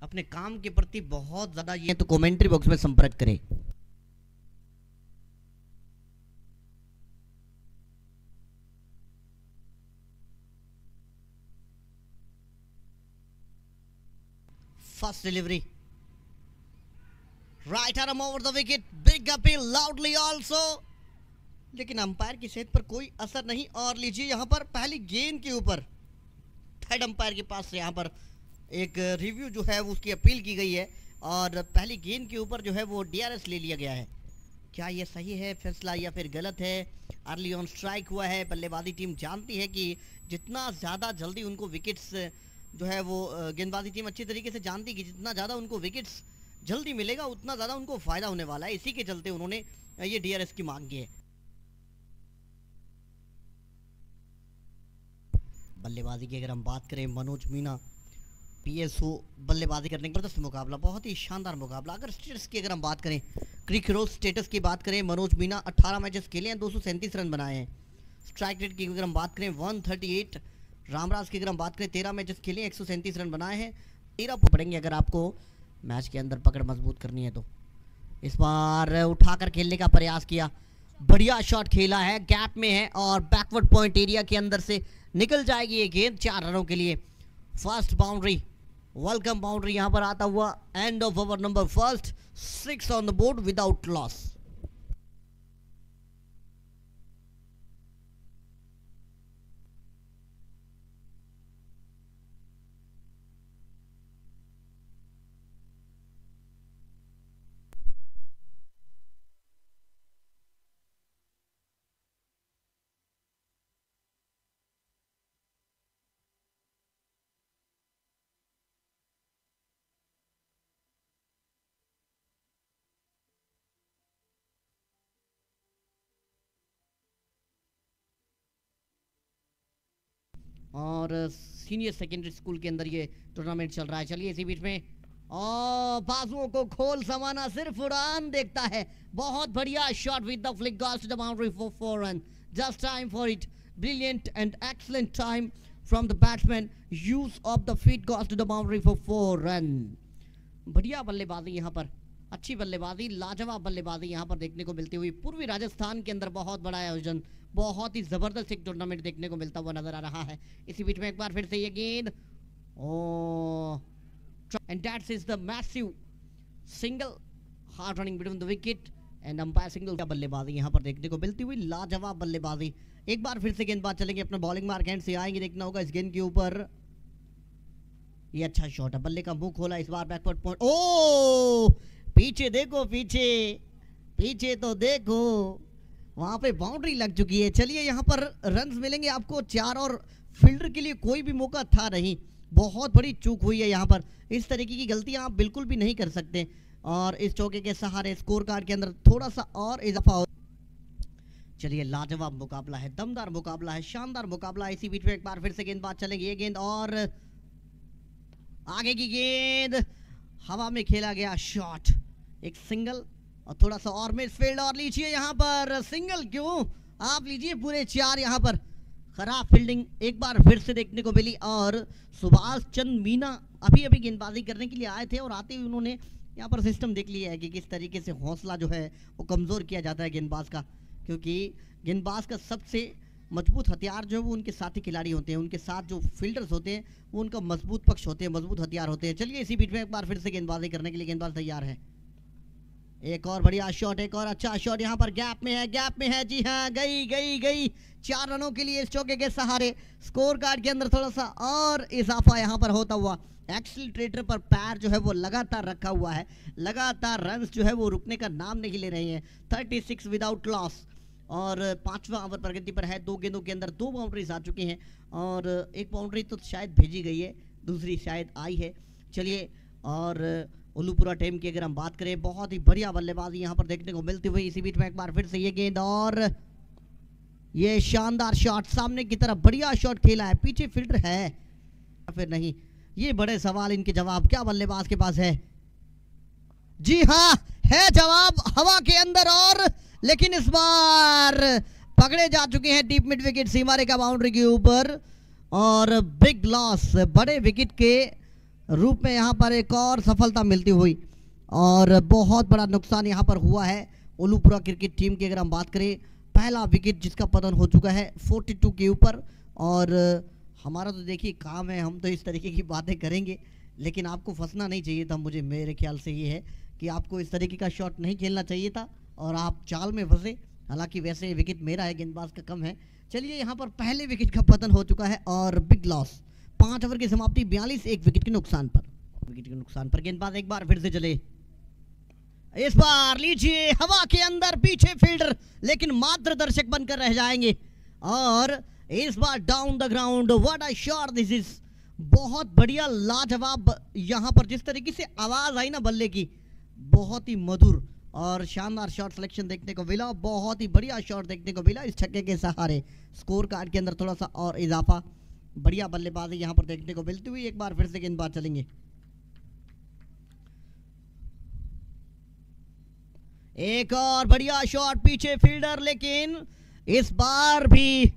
अपने काम के प्रति बहुत ज्यादा ये तो कमेंट्री बॉक्स में संपर्क करें। First delivery right arm over the wicket, big appeal loudly also, लेकिन अंपायर की सेहत पर कोई असर नहीं। और लीजिए यहाँ पर पहली गेंद के ऊपर थर्ड अंपायर के पास से यहाँ पर एक रिव्यू जो है वो उसकी अपील की गई है और पहली गेंद के ऊपर जो है वो डीआरएस ले लिया गया है। क्या ये सही है फैसला या फिर गलत है? अर्ली ऑन स्ट्राइक हुआ है। बल्लेबाजी टीम जानती है कि जितना ज़्यादा जल्दी उनको विकेट्स जो है वो गेंदबाजी टीम अच्छी तरीके से जानती है कि जितना ज़्यादा उनको विकेट्स जल्दी मिलेगा उतना ज़्यादा उनको फ़ायदा होने वाला है। इसी के चलते उन्होंने ये डीआरएस की मांग की है। बल्लेबाजी की अगर हम बात करें, मनोज मीना पीएसओ बल्लेबाजी करने का जबरदस्त मुकाबला, बहुत ही शानदार मुकाबला। अगर स्टेटस की अगर हम बात करें, क्रिक रोज स्टेटस की बात करें, मनोज मीना 18 मैचेस खेले हैं, 237 रन बनाए हैं। स्ट्राइक रेट की अगर हम बात करें 138। रामराज की अगर हम बात करें 13 मैचेस खेले, 137 रन बनाए हैं। 13 पकड़ेंगे अगर आपको मैच के अंदर पकड़ मजबूत करनी है तो। इस बार उठाकर खेलने का प्रयास किया, बढ़िया शॉट खेला है, गैप में है और बैकवर्ड पॉइंट एरिया के अंदर से निकल जाएगी ये गेंद 4 रनों के लिए। फर्स्ट बाउंड्री, वेलकम बाउंड्री यहां पर आता हुआ। End of over number first, 6 on the board without loss. और सीनियर सेकेंडरी स्कूल के अंदर ये टूर्नामेंट चल रहा है। चलिए इसी बीच में बाजुओं को खोल समाना सिर्फ उड़ान देखता है। बहुत बढ़िया shot with the flick goes to the boundary for 4 run. Just time for it, brilliant and excellent time from the batsman, use of the feet goes to the boundary for 4 run. बढ़िया बल्लेबाजी यहाँ पर, अच्छी बल्लेबाजी, लाजवाब बल्लेबाजी यहाँ पर देखने को मिलती हुई। पूर्वी राजस्थान के अंदर बहुत बड़ा आयोजन, बहुत ही जबरदस्त एक टूर्नामेंट देखने को मिलता हुआ नजर आ रहा है। इसी बीच में एक बार फिर से ये गेंद, and that's is the massive single, hard running between the wicket and umpire single. बल्लेबाजी यहाँ पर देखने को मिलती हुई, लाजवाब बल्लेबाजी। एक बार फिर से गेंदबाज चलेंगे, अपना बॉलिंग मार्क हैंड से आएंगे, देखना होगा इस गेंद के ऊपर। ये अच्छा शॉट है, बल्ले का मुंह खोला, इस बार बैकवर्ड पॉइंट। ओ पीछे देखो, पीछे पीछे तो देखो, वहां पे बाउंड्री लग चुकी है। चलिए यहाँ पर रन्स मिलेंगे आपको 4 और फील्डर के लिए कोई भी मौका था नहीं। बहुत बड़ी चूक हुई है यहाँ पर, इस तरीके की गलतियां आप बिल्कुल भी नहीं कर सकते। और इस चौके के सहारे स्कोर कार्ड के अंदर थोड़ा सा और इजाफा हो। चलिए लाजवाब मुकाबला है, दमदार मुकाबला है, शानदार मुकाबला। इसी बीच में एक बार फिर से गेंदबाज चलेंगे, ये गेंद और आगे की गेंद, हवा में खेला गया शॉट, एक सिंगल और थोड़ा सा और मिडफील्ड। और लीजिए यहाँ पर सिंगल क्यों, आप लीजिए पूरे 4। यहाँ पर खराब फील्डिंग एक बार फिर से देखने को मिली। और सुभाष चंद्र मीना अभी अभी गेंदबाजी करने के लिए आए थे और आते ही उन्होंने यहाँ पर सिस्टम देख लिया है कि किस तरीके से हौसला जो है वो कमज़ोर किया जाता है गेंदबाज का। क्योंकि गेंदबाज का सबसे मजबूत हथियार जो है वो उनके साथी खिलाड़ी होते हैं, उनके साथ जो फील्डर्स होते हैं वो उनका मजबूत पक्ष होते हैं, मजबूत हथियार होते हैं। चलिए इसी बीच में एक बार फिर से गेंदबाजी करने के लिए गेंदबाज तैयार है। एक और बढ़िया शॉट, एक और अच्छा शॉट, यहाँ पर गैप में है, गैप में है, जी हाँ, गई गई गई। 4 रनों के लिए इस चौके के सहारे स्कोर कार्ड के अंदर थोड़ा सा और इजाफा यहाँ पर होता हुआ। एक्सीलरेटर पर पैर जो है वो लगातार रखा हुआ है, लगातार रन्स जो है वो रुकने का नाम नहीं ले रहे हैं। 36 विदाउट लॉस और 5वां ओवर प्रगति पर है। 2 गेंदों के अंदर 2 बाउंड्रीज आ चुकी हैं और एक बाउंड्री तो शायद भेजी गई है, दूसरी शायद आई है। चलिए, और उल्लूपुरा टीम की अगर हम बात करें, बहुत ही बढ़िया बल्लेबाजी यहाँ पर देखने को मिलती हुई। इसी बीच में एक बार फिर से ये गेंद और ये शानदार शॉट, सामने की तरफ बढ़िया शॉट खेला है। पीछे फील्डर है या फिर नहीं, ये बड़े सवाल, इनके जवाब क्या बल्लेबाज के पास है? जी हाँ, है जवाब हवा के अंदर। और लेकिन इस बार पकड़े जा चुके हैं डीप मिड विकेट सीमा रेखा बाउंड्री के ऊपर और बिग लॉस, बड़े विकेट के रूप में यहाँ पर एक और सफलता मिलती हुई, और बहुत बड़ा नुकसान यहाँ पर हुआ है उलूपुरा क्रिकेट टीम की। अगर हम बात करें, पहला विकेट जिसका पतन हो चुका है 42 के ऊपर। और हमारा तो देखिए काम है, हम तो इस तरीके की बातें करेंगे, लेकिन आपको फंसना नहीं चाहिए था। मुझे मेरे ख्याल से ये है कि आपको इस तरीके का शॉट नहीं खेलना चाहिए था और आप चाल में फंसे। हालांकि वैसे विकेट मेरा है, गेंदबाज का कम है। चलिए, यहाँ पर पहले विकेट का पतन हो चुका है और बिग लॉस। 5 ओवर की समाप्ति 42, 1 विकेट के नुकसान पर। विकेट के नुकसान पर गेंदबाज एक बार फिर से चले। इस बार लीजिए हवा के अंदर, पीछे फील्डर, लेकिन मात्र दर्शक बनकर रह जाएंगे। और इस बार down the ground, what a shot this is. बहुत बढ़िया, लाजवाब। यहाँ पर जिस तरीके से आवाज आई ना बल्ले की, बहुत ही मधुर और शानदार शॉट सिलेक्शन देखने को मिला। बहुत ही बढ़िया शॉट देखने को मिला इस छक्के के सहारे। स्कोर कार्ड के अंदर थोड़ा सा और इजाफा, बढ़िया बल्लेबाजी यहाँ पर देखने को मिलती हुई। एक बार फिर से गेंदबाज चलेंगे। एक और बढ़िया शॉट, पीछे फील्डर, लेकिन इस बार भी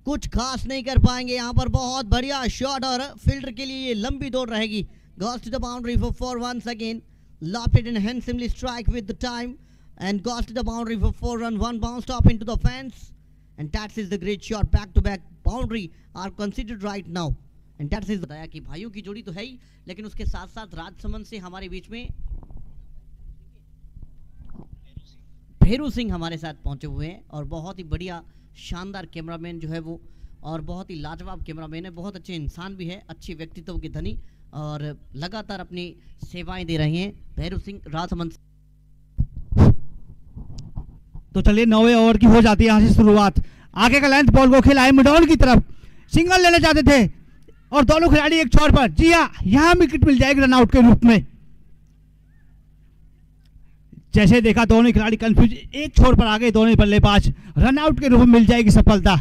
कुछ खास नहीं कर पाएंगे। यहाँ पर बहुत बढ़िया शॉट और फील्डर के लिए ये लंबी दौड़ रहेगी। Goes to the boundary for once again, lofted and handsomely strike with the time and goes to the boundary for 4 run, one bounce top into the fence and that's is the great shot. Back to back boundary are considered right now and that's is. बताया कि भाइयों की जोड़ी तो है ही, लेकिन उसके साथ साथ राजसमंद से हमारे बीच में भेरू सिंह हमारे साथ पहुंचे हुए हैं और बहुत ही बढ़िया शानदार कैमरामैन जो है वो, और बहुत ही लाजवाब कैमरामैन है। बहुत अच्छे इंसान भी है, अच्छे व्यक्तित्व के धनी, और लगातार अपनी सेवाएं दे रहे हैं भेरू सिंह राजसमंद। तो चलिए 9वें ओवर की हो जाती है यहाँ से शुरुआत। आगे का लेंथ बॉल को खेला है मिड ऑन की तरफ, सिंगल लेना चाहते थे और दोनों खिलाड़ी एक छोर पर। जी हाँ, यहाँ विकेट मिल जाएगी रनआउट के रूप में। जैसे देखा दोनों खिलाड़ी कंफ्यूज, एक छोर पर आ गए दोनों बल्लेबाज। रनआउट के रूप में मिल जाएगी सफलता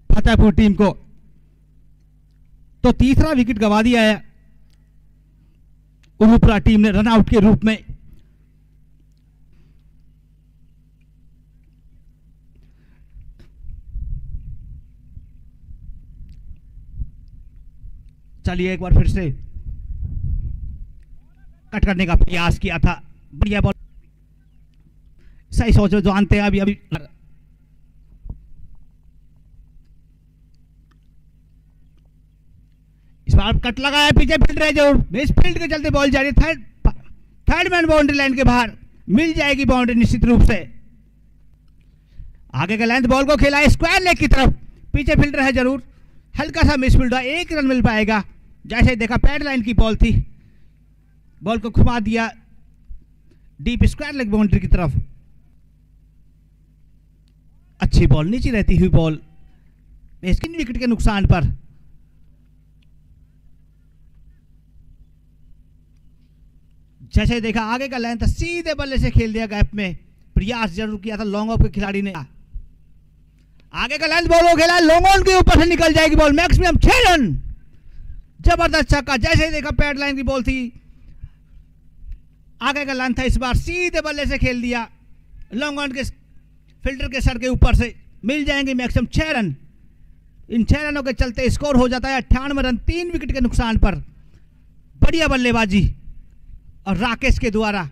फतेहपुर टीम को। तो तीसरा विकेट गंवा दिया है उलूपुरा टीम ने रनआउट के रूप में। चलिए एक बार फिर से कट करने का प्रयास किया था, बढ़िया बॉल, सही सोच जानते हैं। अभी इस बार कट लगाया, पीछे फील्ड रहे जरूर, मिस फील्ड के चलते बॉल जा रही है थर्ड मैन बाउंड्री लाइन के बाहर। मिल जाएगी बाउंड्री निश्चित रूप से। आगे का लेंथ बॉल को खेला है स्क्वायर लेग की तरफ, पीछे फील्डर है जरूर, हल्का सा मिस फील्ड, 1 रन मिल पाएगा। जैसे देखा पैड लाइन की बॉल थी, बॉल को घुमा दिया डीप स्क्वायर लेग बाउंड्री की तरफ। अच्छी बॉल, नीचे रहती हुई बॉल, इसकी विकेट के नुकसान पर। जैसे देखा आगे का लाइन था, सीधे बल्ले से खेल दिया गैप में, प्रयास जरूर किया था लॉन्ग ऑफ के खिलाड़ी ने। आगे का लाइन बॉल को खेला, लॉन्ग ऑन के ऊपर से निकल जाएगी बॉल, मैक्सिमम 6 रन, जबरदस्त छक्का। जैसे देखा पैड लाइन की बॉल थी, आगे का लाइन था, इस बार सीधे बल्ले से खेल दिया, लॉन्ग ऑन के फील्डर के सर के ऊपर से। मिल जाएंगे मैक्सिमम 6 रन। इन 6 रनों के चलते स्कोर हो जाता है 98 रन, 3 विकेट के नुकसान पर। बढ़िया बल्लेबाजी और राकेश के द्वारा।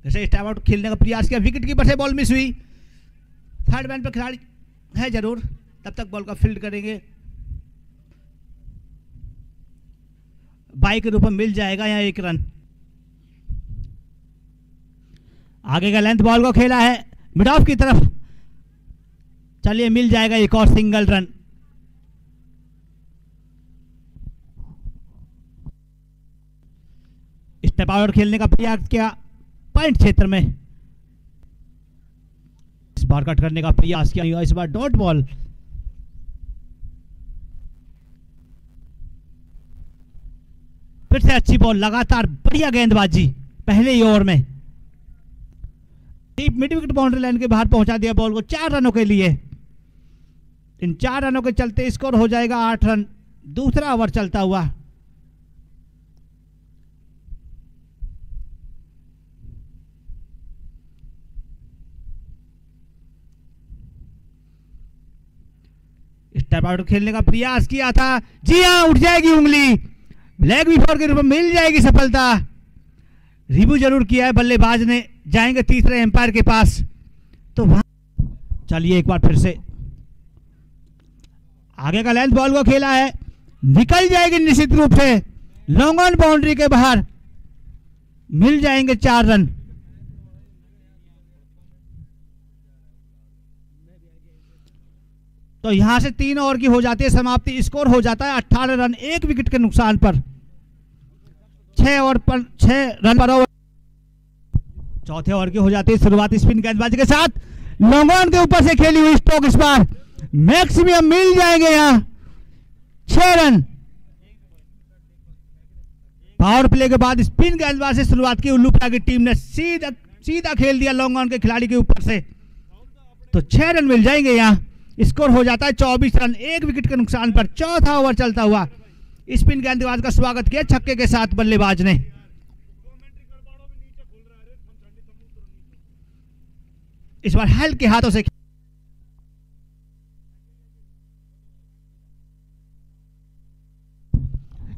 जैसे टाइम आउट खेलने का प्रयास किया, विकेट कीपर से बॉल मिस हुई, थर्ड मैन पर खिलाड़ी है जरूर, तब तक बॉल का फील्ड करेंगे। बाई के रूप में मिल जाएगा यहाँ 1 रन। आगे का लेंथ बॉल को खेला है मिड ऑफ की तरफ, चलिए मिल जाएगा एक और सिंगल रन। स्टेप आउट खेलने का प्रयास किया पॉइंट क्षेत्र में, इस बार कट करने का प्रयास किया, इस बार डॉट बॉल। फिर से अच्छी बॉल, लगातार बढ़िया गेंदबाजी पहले ही ओवर में। Deep mid wicket boundary line के बाहर पहुंचा दिया बॉल को 4 रनों के लिए। इन 4 रनों के चलते स्कोर हो जाएगा 8 रन। दूसरा ओवर चलता हुआ टैप आउट खेलने का प्रयास किया था, जी हाँ उठ जाएगी उंगली, लेग बिफोर के रूप में मिल जाएगी सफलता। रिव्यू जरूर किया है बल्लेबाज ने, जाएंगे तीसरे एम्पायर के पास। तो वहां चलिए एक बार फिर से आगे का लेंथ बॉल को खेला है, निकल जाएगी निश्चित रूप से, लॉन्ग ऑन बाउंड्री के बाहर, मिल जाएंगे 4 रन। तो यहां से 3 ओवर की हो जाती है समाप्ति, स्कोर हो जाता है 18 रन 1 विकेट के नुकसान पर, 6 रन पर ओवर। चौथे ओवर की हो जाती है शुरुआत स्पिन गेंदबाजी के साथ, लॉन्ग ऑन के ऊपर से खेली हुई स्ट्रोक इस बार मैक्सिमम मिल जाएंगे यहां 6 रन। पावर प्ले के बाद स्पिन गेंदबाजी से शुरुआत की उल्लूपरा की टीम ने सीधा खेल दिया लॉन्ग ऑन के खिलाड़ी के ऊपर से, तो 6 रन मिल जाएंगे यहां। स्कोर हो जाता है 24 रन 1 विकेट के नुकसान पर। चौथा ओवर चलता हुआ स्पिन गेंदबाज का स्वागत किया छक्के के साथ बल्लेबाज ने। इस बार हल्के हाथों से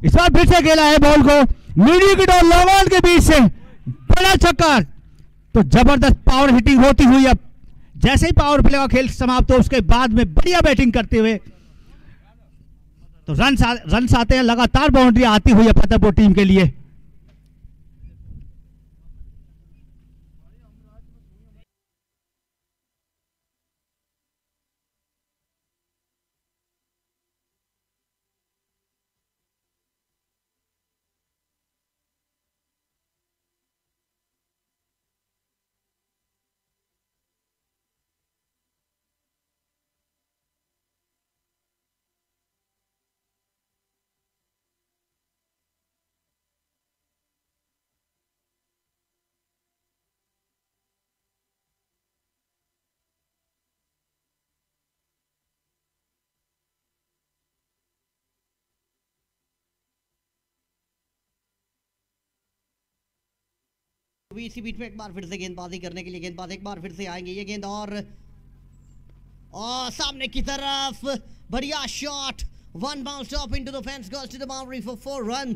इस बार फिर से खेला है बॉल को मिड विकेट और लॉन्ग ऑन के बीच से, बड़ा छक्का। तो जबरदस्त पावर हिटिंग होती हुई, अब जैसे ही पावर प्ले का खेल समाप्त हो उसके बाद में बढ़िया बैटिंग करते हुए तो रन आते हैं, लगातार बाउंड्री आती हुई है फतेहपुर टीम के लिए। इसी बीच में एक बार फिर से गेंदबाजी करने के लिए गेंदबाज एक बार फिर से आएंगे, ये गेंद और सामने की तरफ बढ़िया shot, one bounce off into the fence, goes to the boundary for 4 run.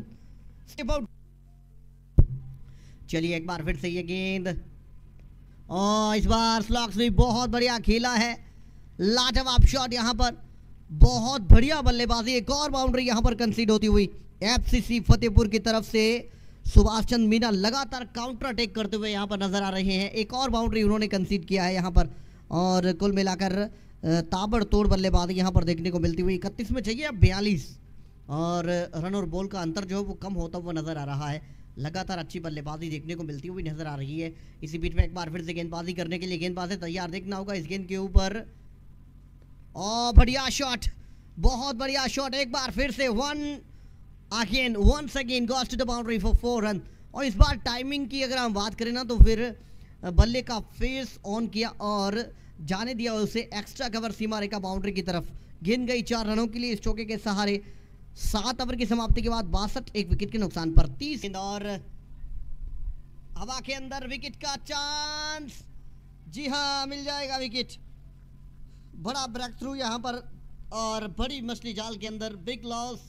Step out. चलिए एक बार फिर से ये गेंद, और इस बार स्लॉग्स भी बहुत बढ़िया खेला है, लाजवाब शॉट यहां पर, बहुत बढ़िया बल्लेबाजी। एक और बाउंड्री यहां पर कंसीड होती हुई एफसीसी फतेहपुर की तरफ से। सुभाष चंद्र मीना लगातार काउंटर अटैक करते हुए यहां पर नजर आ रहे हैं, एक और बाउंड्री उन्होंने कंसीड किया है यहां पर, और कुल मिलाकर ताबड़तोड़ बल्लेबाजी यहां पर देखने को मिलती हुई। 31 में चाहिए अब 42, और रन और बॉल का अंतर जो है वो कम होता हुआ नजर आ रहा है। लगातार अच्छी बल्लेबाजी देखने को मिलती हुई नजर आ रही है। इसी बीच में एक बार फिर से गेंदबाजी करने के लिए गेंदबाज तैयार देखना होगा इस गेंद के ऊपर, और बढ़िया शॉट, बहुत बढ़िया शॉट, एक बार फिर से once again goes to the boundary for 4 run. और इस बार टाइमिंग की अगर हम बात करें ना तो फिर बल्ले का फेस ऑन किया और जाने दिया उसे एक्स्ट्रा कवर सीमा रेखा बाउंड्री की तरफ। गेंद गई 4 रनों के लिए इस चौके के सहारे। 7 ओवर की समाप्ति के बाद 62 1 विकेट के नुकसान पर 30, और हवा के अंदर विकेट का चांस, जी हाँ मिल जाएगा विकेट। बड़ा ब्रेक थ्रू यहाँ पर, और बड़ी मछली जाल के अंदर बिग लॉस,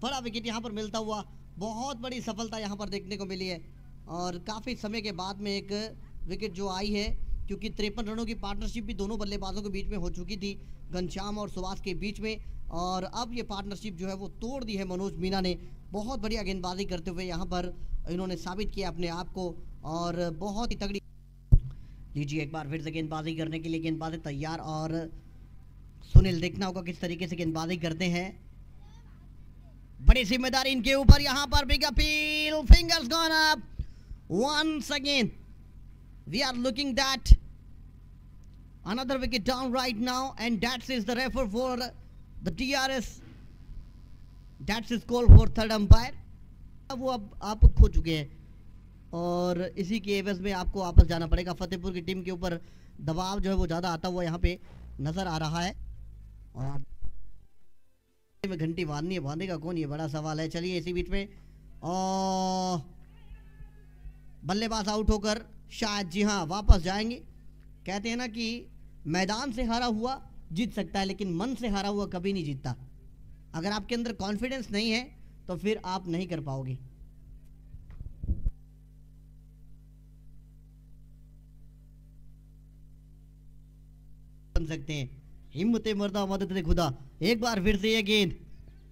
बड़ा विकेट यहाँ पर मिलता हुआ, बहुत बड़ी सफलता यहाँ पर देखने को मिली है। और काफ़ी समय के बाद में एक विकेट जो आई है, क्योंकि 53 रनों की पार्टनरशिप भी दोनों बल्लेबाजों के बीच में हो चुकी थी, घनश्याम और सुभाष के बीच में, और अब ये पार्टनरशिप जो है वो तोड़ दी है मनोज मीना ने। बहुत बढ़िया गेंदबाजी करते हुए यहाँ पर इन्होंने साबित किया अपने आप को, और बहुत ही तगड़ी। लीजिए एक बार फिर से गेंदबाजी करने के लिए गेंदबाजी तैयार, और सुनील देखना होगा किस तरीके से गेंदबाजी करते हैं। बड़ी जिम्मेदारी इनके ऊपर यहाँ पर, big appeal, fingers gone up once again. We are looking that another wicket down right now, and that is the refer for the DRS. That's his call for third umpire. वो अब आप खो चुके हैं, और इसी के एवज में आपको वापस जाना पड़ेगा। फतेहपुर की टीम के ऊपर दबाव जो है वो ज़्यादा आता हुआ यहाँ पे नज़र आ रहा है, और में घंटी बांधनी है, बांधेगा कौन, ये बड़ा सवाल है। चलिए इसी बीच में बल्लेबाज आउट होकर शायद, जी हाँ, वापस जाएंगे। कहते हैं ना कि मैदान से हारा हुआ जीत सकता है, लेकिन मन से हारा हुआ कभी नहीं जीतता। अगर आपके अंदर कॉन्फिडेंस नहीं है तो फिर आप नहीं कर पाओगे। बन सकते हैं हिम्मत मर्दा मदद खुदा। एक बार फिर से ये गेंद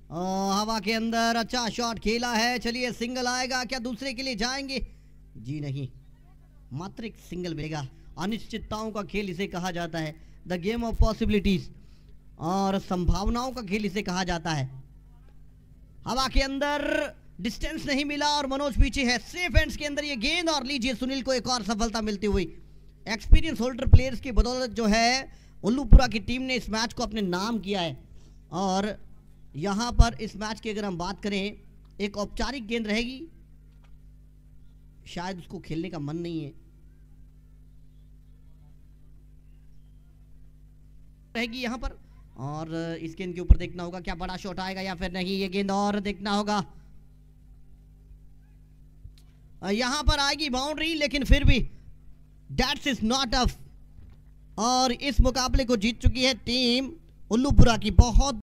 हवा के अंदर, अच्छा शॉट खेला है। चलिए सिंगल आएगा क्या, दूसरे के लिए जाएंगे? जी नहीं, मात्र एक सिंगल मिलेगा। अनिश्चितताओं का खेल इसे कहा जाता है, द गेम ऑफ पॉसिबिलिटीज, और संभावनाओं का खेल इसे कहा जाता है। हवा के अंदर डिस्टेंस नहीं मिला और मनोज पीछे है। सेफ हैंड्स के अंदर ये गेंद, और लीजिए सुनील को एक और सफलता मिलती हुई। एक्सपीरियंस होल्डर प्लेयर्स की बदौलत जो है उल्लूपुरा की टीम ने इस मैच को अपने नाम किया है। और यहां पर इस मैच की अगर हम बात करें, एक औपचारिक गेंद रहेगी, शायद उसको खेलने का मन नहीं है, रहेगी यहां पर। और इस गेंद के ऊपर देखना होगा क्या बड़ा शॉट आएगा या फिर नहीं। ये गेंद और देखना होगा, यहां पर आएगी बाउंड्री, लेकिन फिर भी दैट्स इज नॉट अफ। और इस मुकाबले को जीत चुकी है टीम उल्लूपुरा की। बहुत